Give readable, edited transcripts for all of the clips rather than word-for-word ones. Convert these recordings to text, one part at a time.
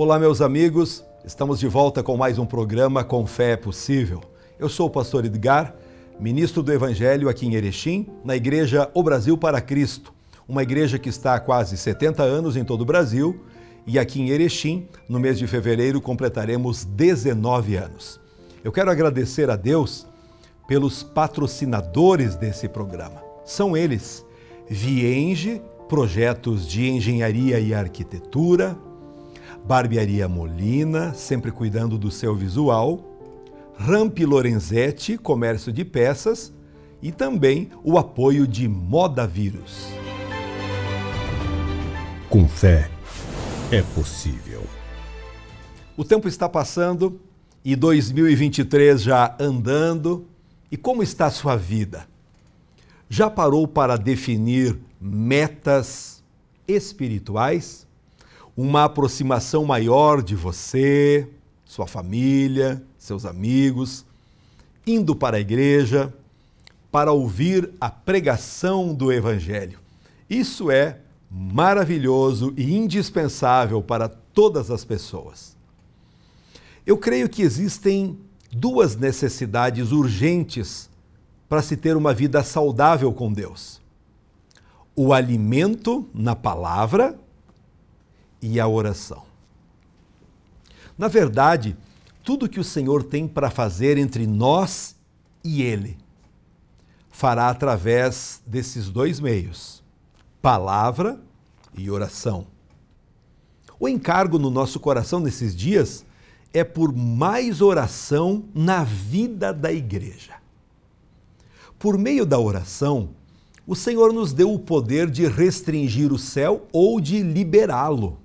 Olá, meus amigos, estamos de volta com mais um programa Com Fé é Possível. Eu sou o pastor Edgar, ministro do Evangelho aqui em Erechim, na igreja O Brasil para Cristo, uma igreja que está há quase 70 anos em todo o Brasil, e aqui em Erechim, no mês de fevereiro, completaremos 19 anos. Eu quero agradecer a Deus pelos patrocinadores desse programa. São eles: Vienge, projetos de engenharia e arquitetura; Barbearia Molina, sempre cuidando do seu visual; Ramp Lorenzetti, comércio de peças; e também o apoio de Moda Vírus. Com fé é possível. O tempo está passando e 2023 já andando. E como está a sua vida? Já parou para definir metas espirituais? Uma aproximação maior de você, sua família, seus amigos, indo para a igreja para ouvir a pregação do Evangelho. Isso é maravilhoso e indispensável para todas as pessoas. Eu creio que existem duas necessidades urgentes para se ter uma vida saudável com Deus: o alimento na palavra e a oração. Na verdade, tudo que o Senhor tem para fazer entre nós e Ele fará através desses dois meios: palavra e oração. O encargo no nosso coração nesses dias é por mais oração na vida da igreja. Por meio da oração, o Senhor nos deu o poder de restringir o céu ou de liberá-lo.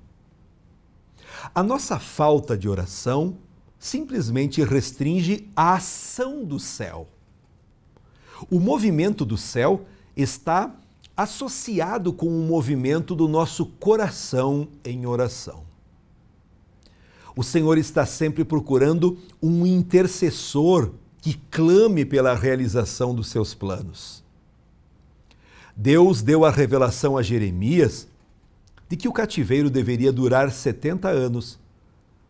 A nossa falta de oração simplesmente restringe a ação do céu. O movimento do céu está associado com o movimento do nosso coração em oração. O Senhor está sempre procurando um intercessor que clame pela realização dos seus planos. Deus deu a revelação a Jeremias de que o cativeiro deveria durar 70 anos,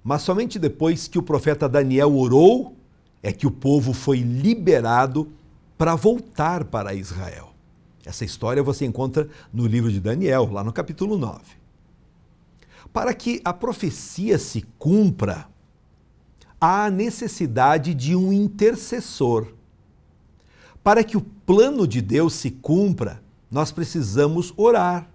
mas somente depois que o profeta Daniel orou é que o povo foi liberado para voltar para Israel. Essa história você encontra no livro de Daniel, lá no capítulo 9. Para que a profecia se cumpra, há a necessidade de um intercessor. Para que o plano de Deus se cumpra, nós precisamos orar.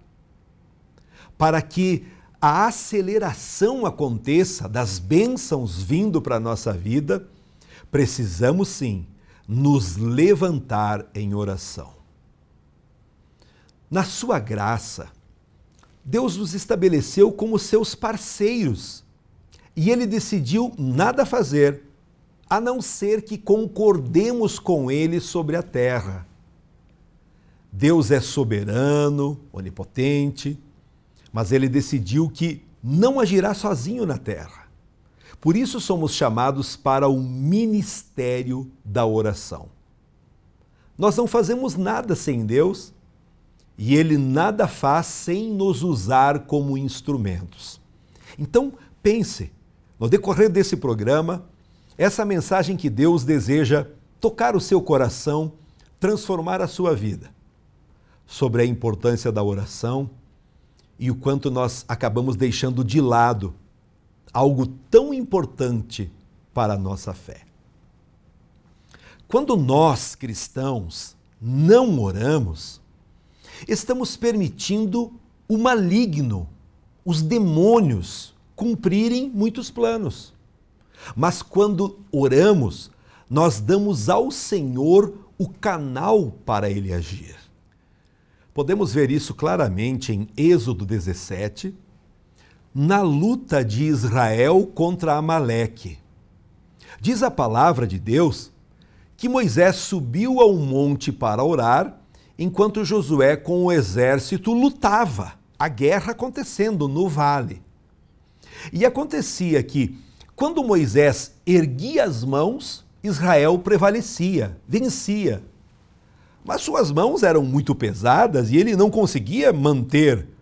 Para que a aceleração aconteça das bênçãos vindo para a nossa vida, precisamos sim nos levantar em oração. Na sua graça, Deus nos estabeleceu como seus parceiros e Ele decidiu nada fazer a não ser que concordemos com Ele sobre a terra. Deus é soberano, onipotente, mas Ele decidiu que não agirá sozinho na terra. Por isso somos chamados para o ministério da oração. Nós não fazemos nada sem Deus e Ele nada faz sem nos usar como instrumentos. Então, pense, no decorrer desse programa, essa mensagem que Deus deseja tocar o seu coração, transformar a sua vida, sobre a importância da oração e o quanto nós acabamos deixando de lado algo tão importante para a nossa fé. Quando nós, cristãos, não oramos, estamos permitindo o maligno, os demônios, cumprirem muitos planos. Mas quando oramos, nós damos ao Senhor o canal para Ele agir. Podemos ver isso claramente em Êxodo 17, na luta de Israel contra Amaleque. Diz a palavra de Deus que Moisés subiu ao monte para orar, enquanto Josué com o exército lutava, a guerra acontecendo no vale. E acontecia que, quando Moisés erguia as mãos, Israel prevalecia, vencia. Mas suas mãos eram muito pesadas e ele não conseguia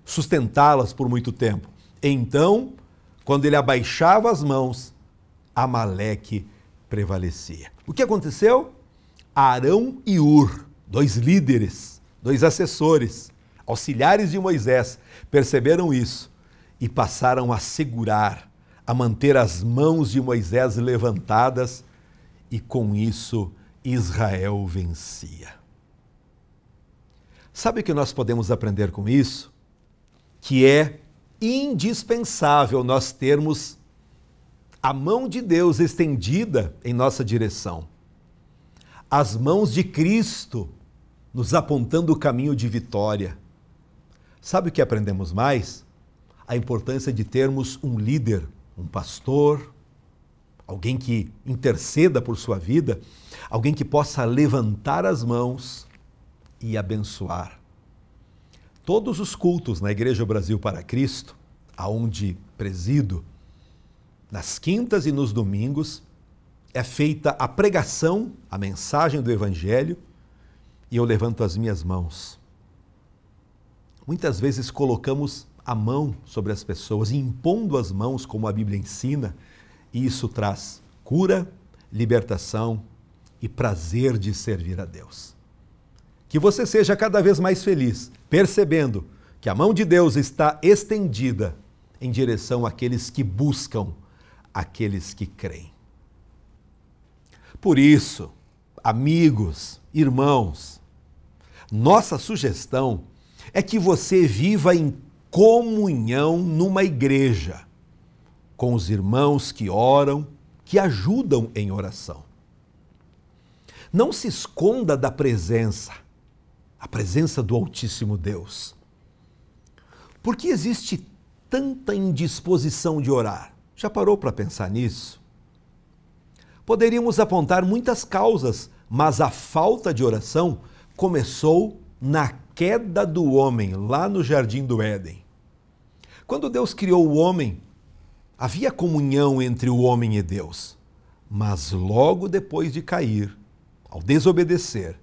sustentá-las por muito tempo. Então, Quando ele abaixava as mãos, Amaleque prevalecia. O que aconteceu? Arão e Hur, dois líderes, dois assessores, auxiliares de Moisés, perceberam isso e passaram a segurar, a manter as mãos de Moisés levantadas, e com isso Israel vencia. Sabe o que nós podemos aprender com isso? Que é indispensável nós termos a mão de Deus estendida em nossa direção. As mãos de Cristo nos apontando o caminho de vitória. Sabe o que aprendemos mais? A importância de termos um líder, um pastor, alguém que interceda por sua vida, alguém que possa levantar as mãos e abençoar. Todos os cultos na Igreja Brasil para Cristo, aonde presido, nas quintas e nos domingos, é feita a pregação, a mensagem do Evangelho, e eu levanto as minhas mãos. Muitas vezes colocamos a mão sobre as pessoas, impondo as mãos, como a Bíblia ensina, e isso traz cura, libertação e prazer de servir a Deus. Que você seja cada vez mais feliz, percebendo que a mão de Deus está estendida em direção àqueles que buscam, àqueles que creem. Por isso, amigos, irmãos, nossa sugestão é que você viva em comunhão numa igreja, com os irmãos que oram, que ajudam em oração. Não se esconda da presença, a presença do Altíssimo Deus. Por que existe tanta indisposição de orar? Já parou para pensar nisso? Poderíamos apontar muitas causas, mas a falta de oração começou na queda do homem, lá no Jardim do Éden. Quando Deus criou o homem, havia comunhão entre o homem e Deus. Mas logo depois de cair, ao desobedecer,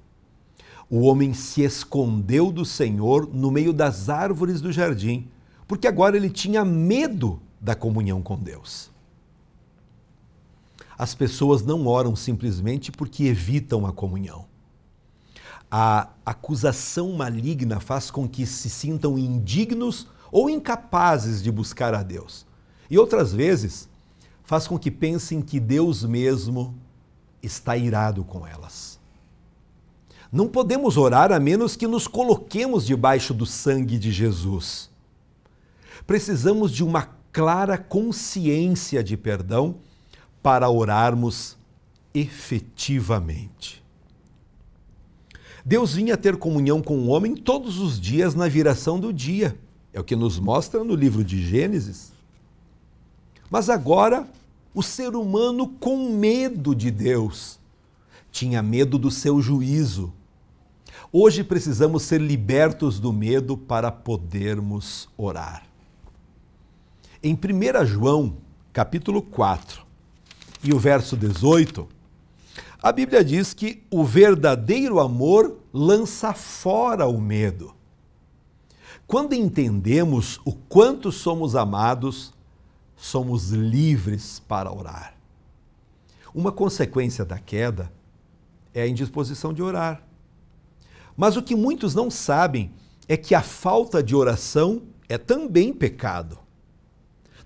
o homem se escondeu do Senhor no meio das árvores do jardim, porque agora ele tinha medo da comunhão com Deus. As pessoas não oram simplesmente porque evitam a comunhão. A acusação maligna faz com que se sintam indignos ou incapazes de buscar a Deus. E outras vezes, faz com que pensem que Deus mesmo está irado com elas. Não podemos orar a menos que nos coloquemos debaixo do sangue de Jesus. Precisamos de uma clara consciência de perdão para orarmos efetivamente. Deus vinha ter comunhão com o homem todos os dias na viração do dia. É o que nos mostra no livro de Gênesis. Mas agora, o ser humano, com medo de Deus, tinha medo do seu juízo. Hoje precisamos ser libertos do medo para podermos orar. Em 1 João, capítulo 4, e o verso 18, a Bíblia diz que o verdadeiro amor lança fora o medo. Quando entendemos o quanto somos amados, somos livres para orar. Uma consequência da queda é a indisposição de orar. Mas o que muitos não sabem é que a falta de oração é também pecado.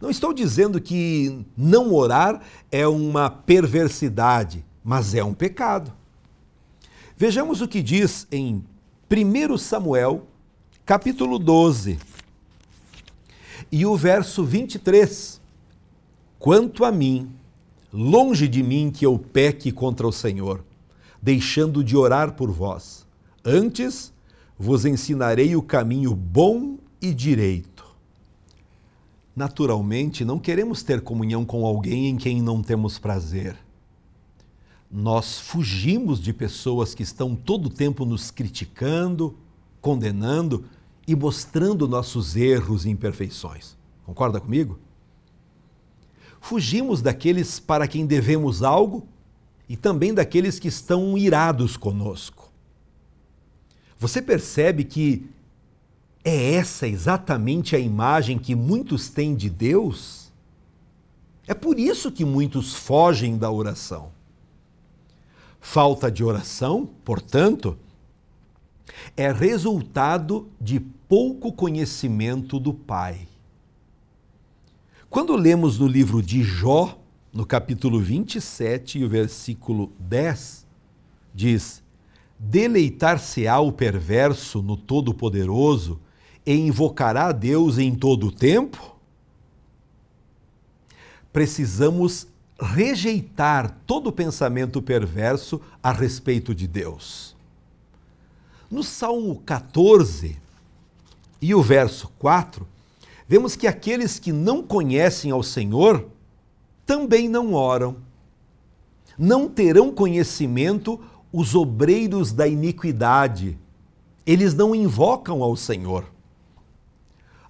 Não estou dizendo que não orar é uma perversidade, mas é um pecado. Vejamos o que diz em 1 Samuel, capítulo 12, e o verso 23. Quanto a mim, longe de mim que eu peque contra o Senhor, deixando de orar por vós. Antes, vos ensinarei o caminho bom e direito. Naturalmente, não queremos ter comunhão com alguém em quem não temos prazer. Nós fugimos de pessoas que estão todo o tempo nos criticando, condenando e mostrando nossos erros e imperfeições. Concorda comigo? Fugimos daqueles para quem devemos algo e também daqueles que estão irados conosco. Você percebe que é essa exatamente a imagem que muitos têm de Deus? É por isso que muitos fogem da oração. Falta de oração, portanto, é resultado de pouco conhecimento do Pai. Quando lemos no livro de Jó, no capítulo 27 e o versículo 10, diz: deleitar-se-á o perverso no Todo-Poderoso e invocará a Deus em todo o tempo? Precisamos rejeitar todo pensamento perverso a respeito de Deus. No Salmo 14 e o verso 4, vemos que aqueles que não conhecem ao Senhor também não oram. Não terão conhecimento os obreiros da iniquidade. Eles não invocam ao Senhor.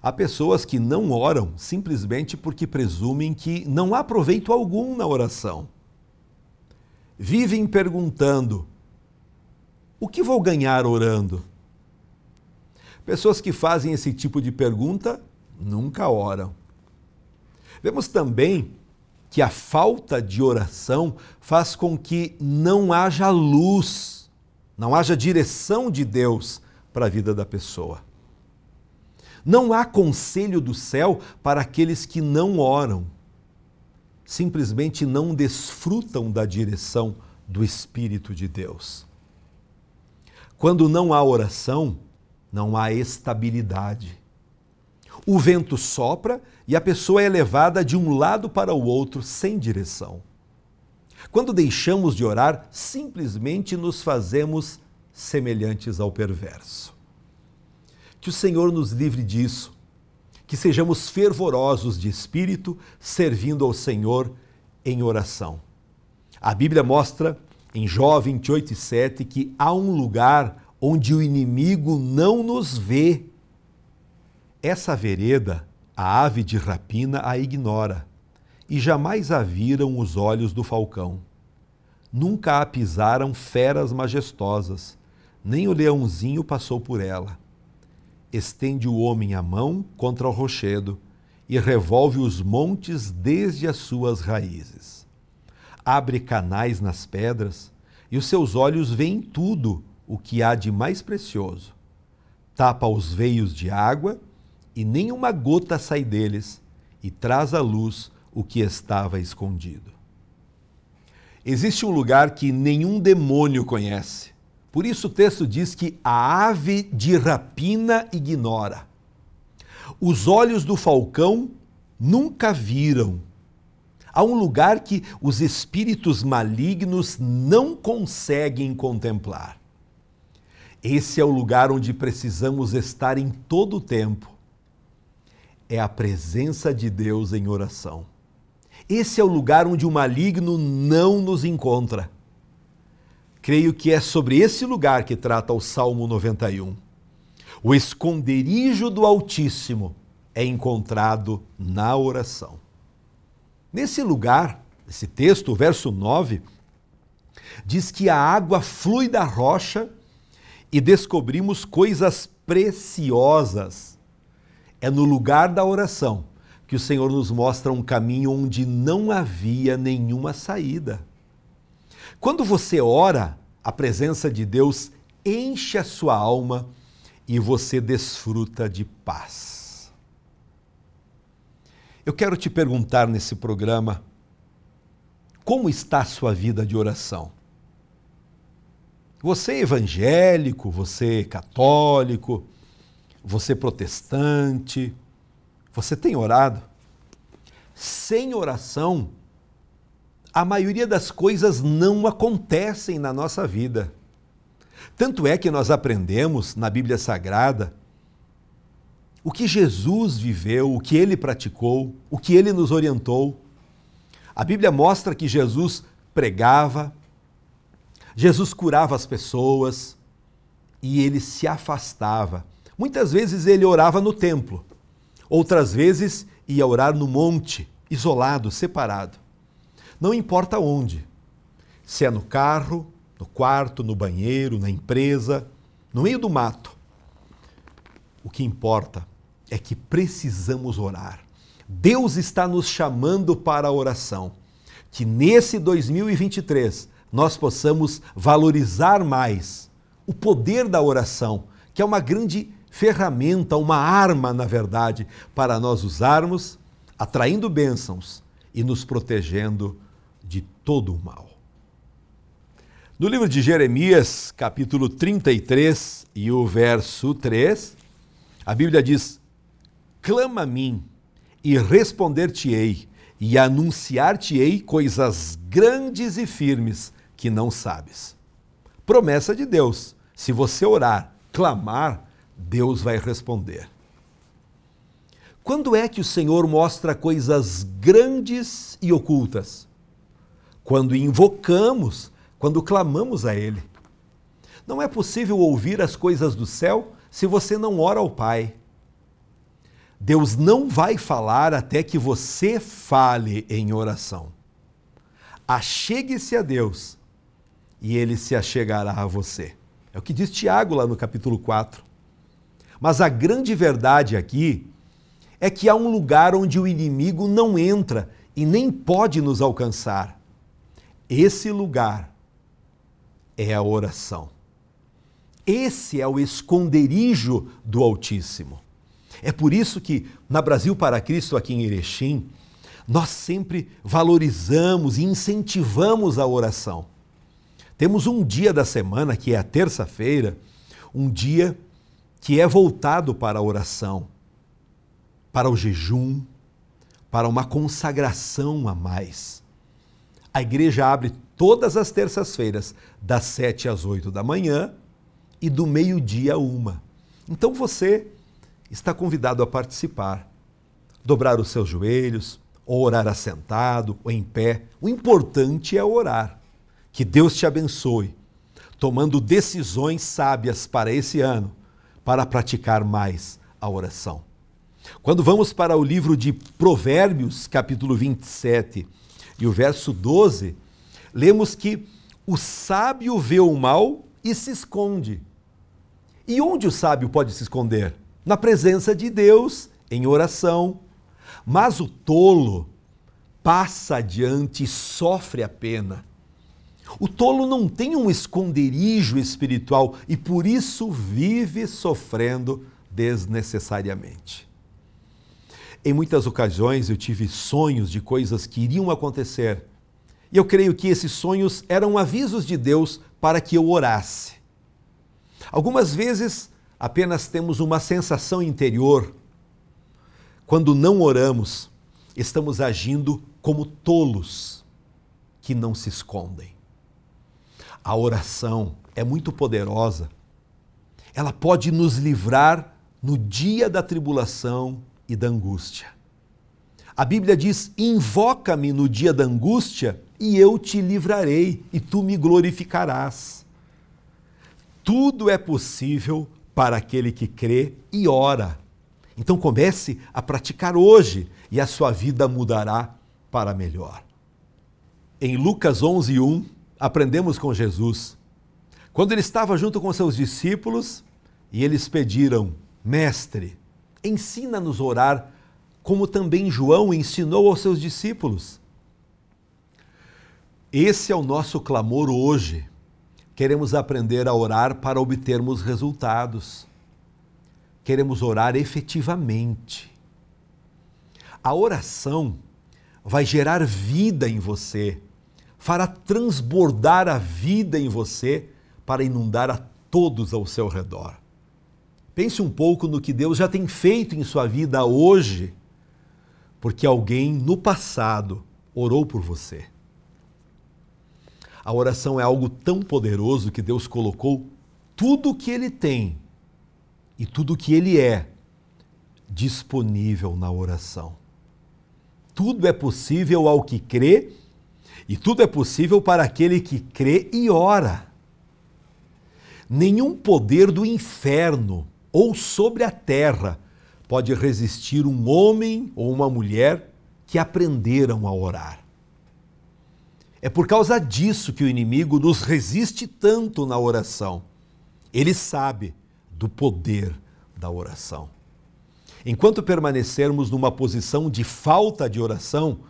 Há pessoas que não oram simplesmente porque presumem que não há proveito algum na oração. Vivem perguntando: o que vou ganhar orando? Pessoas que fazem esse tipo de pergunta nunca oram. Vemos também que a falta de oração faz com que não haja luz, não haja direção de Deus para a vida da pessoa. Não há conselho do céu para aqueles que não oram. Simplesmente não desfrutam da direção do Espírito de Deus. Quando não há oração, não há estabilidade. O vento sopra e a pessoa é levada de um lado para o outro sem direção. Quando deixamos de orar, simplesmente nos fazemos semelhantes ao perverso. Que o Senhor nos livre disso, que sejamos fervorosos de espírito, servindo ao Senhor em oração. A Bíblia mostra em Jó 28:7 que há um lugar onde o inimigo não nos vê. Essa vereda, a ave de rapina a ignora, e jamais a viram os olhos do falcão. Nunca a pisaram feras majestosas, nem o leãozinho passou por ela. Estende o homem a mão contra o rochedo e revolve os montes desde as suas raízes. Abre canais nas pedras e os seus olhos veem tudo o que há de mais precioso. Tapa os veios de água e nenhuma gota sai deles, e traz à luz o que estava escondido. Existe um lugar que nenhum demônio conhece. Por isso o texto diz que a ave de rapina ignora. Os olhos do falcão nunca viram. Há um lugar que os espíritos malignos não conseguem contemplar. Esse é o lugar onde precisamos estar em todo o tempo. É a presença de Deus em oração. Esse é o lugar onde o maligno não nos encontra. Creio que é sobre esse lugar que trata o Salmo 91. O esconderijo do Altíssimo é encontrado na oração. Nesse lugar, esse texto, o verso 9, diz que a água flui da rocha e descobrimos coisas preciosas. É no lugar da oração que o Senhor nos mostra um caminho onde não havia nenhuma saída. Quando você ora, a presença de Deus enche a sua alma e você desfruta de paz. Eu quero te perguntar nesse programa, como está a sua vida de oração? Você é evangélico, você é católico, você é protestante, você tem orado? Sem oração, a maioria das coisas não acontecem na nossa vida. Tanto é que nós aprendemos na Bíblia Sagrada o que Jesus viveu, o que ele praticou, o que ele nos orientou. A Bíblia mostra que Jesus pregava, Jesus curava as pessoas e ele se afastava. Muitas vezes ele orava no templo, outras vezes ia orar no monte, isolado, separado. Não importa onde, se é no carro, no quarto, no banheiro, na empresa, no meio do mato. O que importa é que precisamos orar. Deus está nos chamando para a oração. Que nesse 2023 nós possamos valorizar mais o poder da oração, que é uma grande ferramenta, uma arma, na verdade, para nós usarmos, atraindo bênçãos e nos protegendo de todo o mal. No livro de Jeremias, capítulo 33 e o verso 3, a Bíblia diz: clama a mim e responder-te-ei, e anunciar-te-ei coisas grandes e firmes que não sabes. Promessa de Deus: se você orar, clamar, Deus vai responder. Quando é que o Senhor mostra coisas grandes e ocultas? Quando invocamos, quando clamamos a Ele. Não é possível ouvir as coisas do céu se você não ora ao Pai. Deus não vai falar até que você fale em oração. Achegue-se a Deus e Ele se achegará a você. É o que diz Tiago lá no capítulo 4. Mas a grande verdade aqui é que há um lugar onde o inimigo não entra e nem pode nos alcançar. Esse lugar é a oração. Esse é o esconderijo do Altíssimo. É por isso que na Brasil para Cristo, aqui em Erechim, nós sempre valorizamos e incentivamos a oração. Temos um dia da semana, que é a terça-feira, um dia que é voltado para a oração, para o jejum, para uma consagração a mais. A igreja abre todas as terças-feiras, das 7 às 8 da manhã e do meio-dia a 1. Então você está convidado a participar, dobrar os seus joelhos, ou orar assentado, ou em pé. O importante é orar. Que Deus te abençoe, tomando decisões sábias para esse ano, para praticar mais a oração. Quando vamos para o livro de Provérbios, capítulo 27, e o verso 12, lemos que o sábio vê o mal e se esconde. E onde o sábio pode se esconder? Na presença de Deus, em oração. Mas o tolo passa adiante e sofre a pena. O tolo não tem um esconderijo espiritual e por isso vive sofrendo desnecessariamente. Em muitas ocasiões eu tive sonhos de coisas que iriam acontecer. E eu creio que esses sonhos eram avisos de Deus para que eu orasse. Algumas vezes apenas temos uma sensação interior. Quando não oramos, estamos agindo como tolos que não se escondem. A oração é muito poderosa. Ela pode nos livrar no dia da tribulação e da angústia. A Bíblia diz: invoca-me no dia da angústia e eu te livrarei e tu me glorificarás. Tudo é possível para aquele que crê e ora. Então comece a praticar hoje e a sua vida mudará para melhor. Em Lucas 11:1, aprendemos com Jesus. Quando ele estava junto com seus discípulos e eles pediram: Mestre, ensina-nos a orar, como também João ensinou aos seus discípulos. Esse é o nosso clamor hoje. Queremos aprender a orar para obtermos resultados. Queremos orar efetivamente. A oração vai gerar vida em você, fará transbordar a vida em você para inundar a todos ao seu redor. Pense um pouco no que Deus já tem feito em sua vida hoje, porque alguém no passado orou por você. A oração é algo tão poderoso que Deus colocou tudo o que Ele tem e tudo o que Ele é disponível na oração. Tudo é possível ao que crê e tudo é possível para aquele que crê e ora. Nenhum poder do inferno ou sobre a terra pode resistir um homem ou uma mulher que aprenderam a orar. É por causa disso que o inimigo nos resiste tanto na oração. Ele sabe do poder da oração. Enquanto permanecermos numa posição de falta de oração,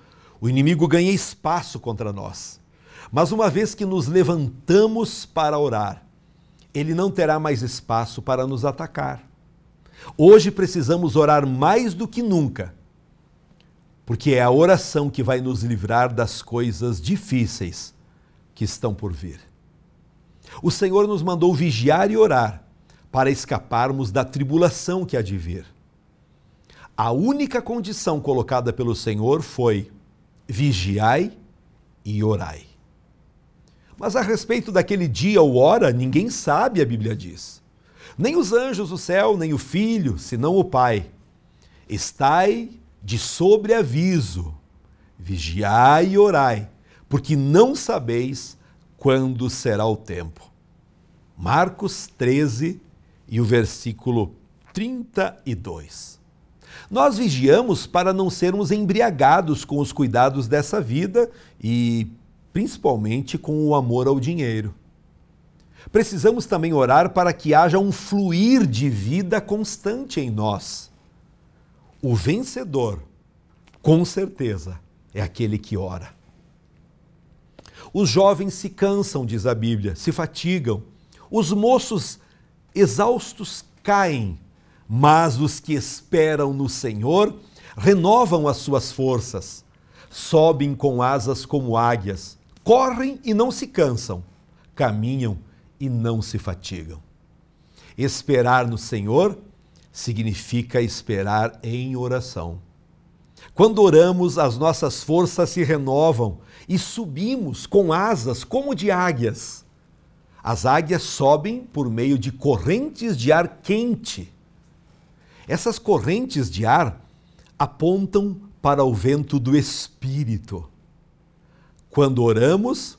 o inimigo ganha espaço contra nós. Mas uma vez que nos levantamos para orar, ele não terá mais espaço para nos atacar. Hoje precisamos orar mais do que nunca, porque é a oração que vai nos livrar das coisas difíceis que estão por vir. O Senhor nos mandou vigiar e orar para escaparmos da tribulação que há de vir. A única condição colocada pelo Senhor foi: vigiai e orai. Mas a respeito daquele dia ou hora, ninguém sabe, a Bíblia diz. Nem os anjos do céu, nem o Filho, senão o Pai. Estai de sobreaviso, vigiai e orai, porque não sabeis quando será o tempo. Marcos 13 e o versículo 32. Nós vigiamos para não sermos embriagados com os cuidados dessa vida e principalmente com o amor ao dinheiro. Precisamos também orar para que haja um fluir de vida constante em nós. O vencedor, com certeza, é aquele que ora. Os jovens se cansam, diz a Bíblia, se fatigam. Os moços exaustos caem, mas os que esperam no Senhor renovam as suas forças, sobem com asas como águias, correm e não se cansam, caminham e não se fatigam. Esperar no Senhor significa esperar em oração. Quando oramos, as nossas forças se renovam e subimos com asas como de águias. As águias sobem por meio de correntes de ar quente. Essas correntes de ar apontam para o vento do Espírito. Quando oramos,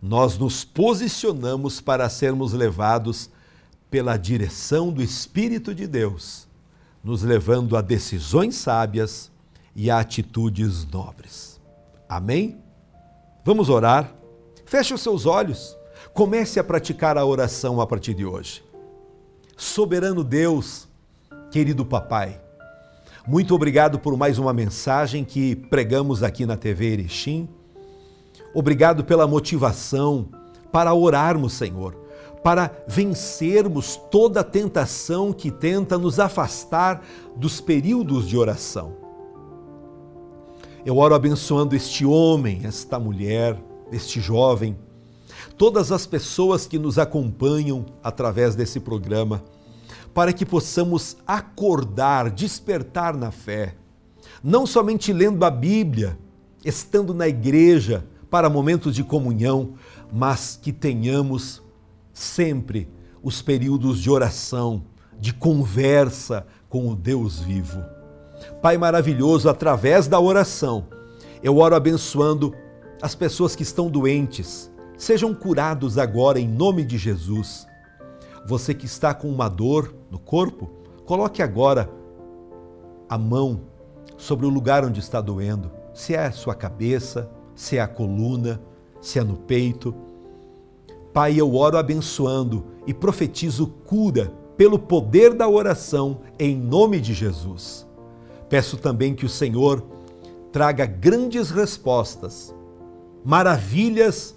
nós nos posicionamos para sermos levados pela direção do Espírito de Deus, nos levando a decisões sábias e a atitudes nobres. Amém? Vamos orar? Feche os seus olhos. Comece a praticar a oração a partir de hoje. Soberano Deus, querido Papai, muito obrigado por mais uma mensagem que pregamos aqui na TV Erechim. Obrigado pela motivação para orarmos, Senhor, para vencermos toda a tentação que tenta nos afastar dos períodos de oração. Eu oro abençoando este homem, esta mulher, este jovem, todas as pessoas que nos acompanham através desse programa, para que possamos acordar, despertar na fé, não somente lendo a Bíblia, estando na igreja para momentos de comunhão, mas que tenhamos sempre os períodos de oração, de conversa com o Deus vivo. Pai maravilhoso, através da oração, eu oro abençoando as pessoas que estão doentes, sejam curados agora em nome de Jesus. Você que está com uma dor no corpo, coloque agora a mão sobre o lugar onde está doendo, se é a sua cabeça, se é a coluna, se é no peito. Pai, eu oro abençoando e profetizo cura pelo poder da oração em nome de Jesus. Peço também que o Senhor traga grandes respostas, maravilhas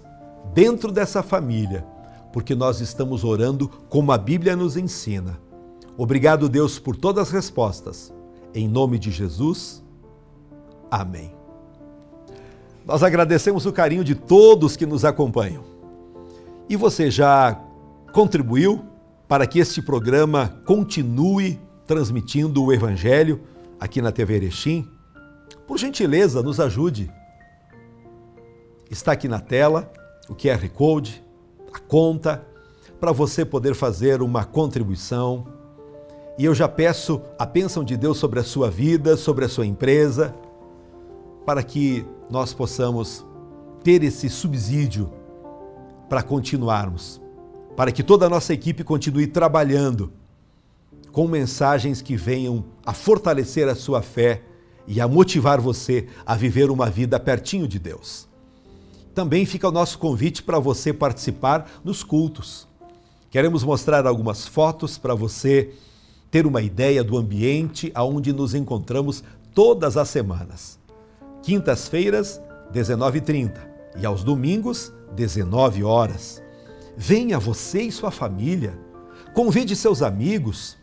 dentro dessa família, porque nós estamos orando como a Bíblia nos ensina. Obrigado, Deus, por todas as respostas. Em nome de Jesus, amém. Nós agradecemos o carinho de todos que nos acompanham. E você já contribuiu para que este programa continue transmitindo o Evangelho aqui na TV Erechim? Por gentileza, nos ajude. Está aqui na tela o QR Code, a conta, para você poder fazer uma contribuição. E eu já peço a bênção de Deus sobre a sua vida, sobre a sua empresa, para que nós possamos ter esse subsídio para continuarmos, para que toda a nossa equipe continue trabalhando com mensagens que venham a fortalecer a sua fé e a motivar você a viver uma vida pertinho de Deus. Também fica o nosso convite para você participar nos cultos. Queremos mostrar algumas fotos para você ter uma ideia do ambiente aonde nos encontramos todas as semanas. Quintas-feiras, 19h30 e aos domingos, 19 horas. Venha você e sua família, convide seus amigos.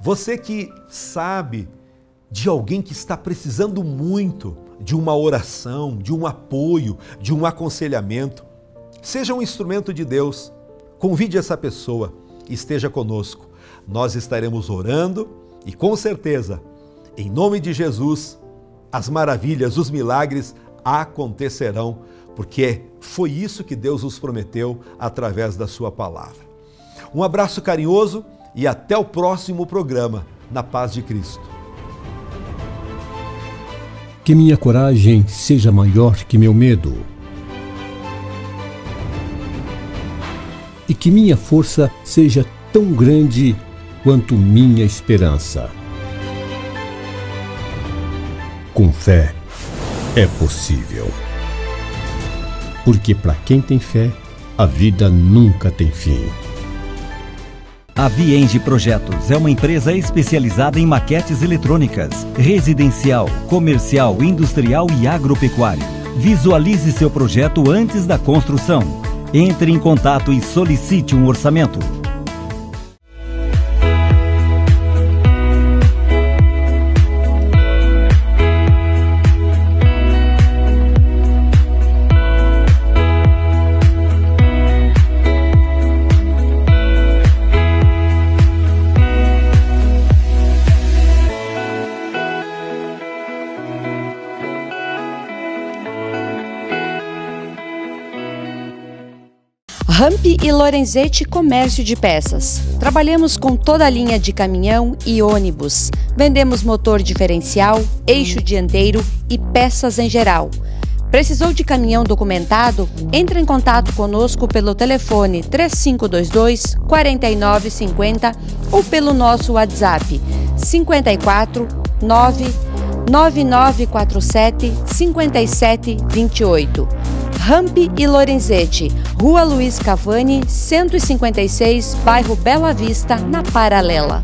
Você que sabe de alguém que está precisando muito de uma oração, de um apoio, de um aconselhamento, seja um instrumento de Deus. Convide essa pessoa, esteja conosco. Nós estaremos orando e com certeza, em nome de Jesus, as maravilhas, os milagres acontecerão, porque foi isso que Deus nos prometeu através da sua palavra. Um abraço carinhoso e até o próximo programa, na paz de Cristo. Que minha coragem seja maior que meu medo. E que minha força seja tão grande quanto minha esperança. Com fé é possível. Porque para quem tem fé, a vida nunca tem fim. A Vienge Projetos é uma empresa especializada em maquetes eletrônicas, residencial, comercial, industrial e agropecuário. Visualize seu projeto antes da construção. Entre em contato e solicite um orçamento. Rampi e Lorenzetti Comércio de Peças. Trabalhamos com toda a linha de caminhão e ônibus. Vendemos motor diferencial, eixo dianteiro e peças em geral. Precisou de caminhão documentado? Entre em contato conosco pelo telefone 3522 4950 ou pelo nosso WhatsApp 54 9947 5728. Rampi e Lorenzetti, Rua Luiz Cavani, 156, bairro Bela Vista, na Paralela.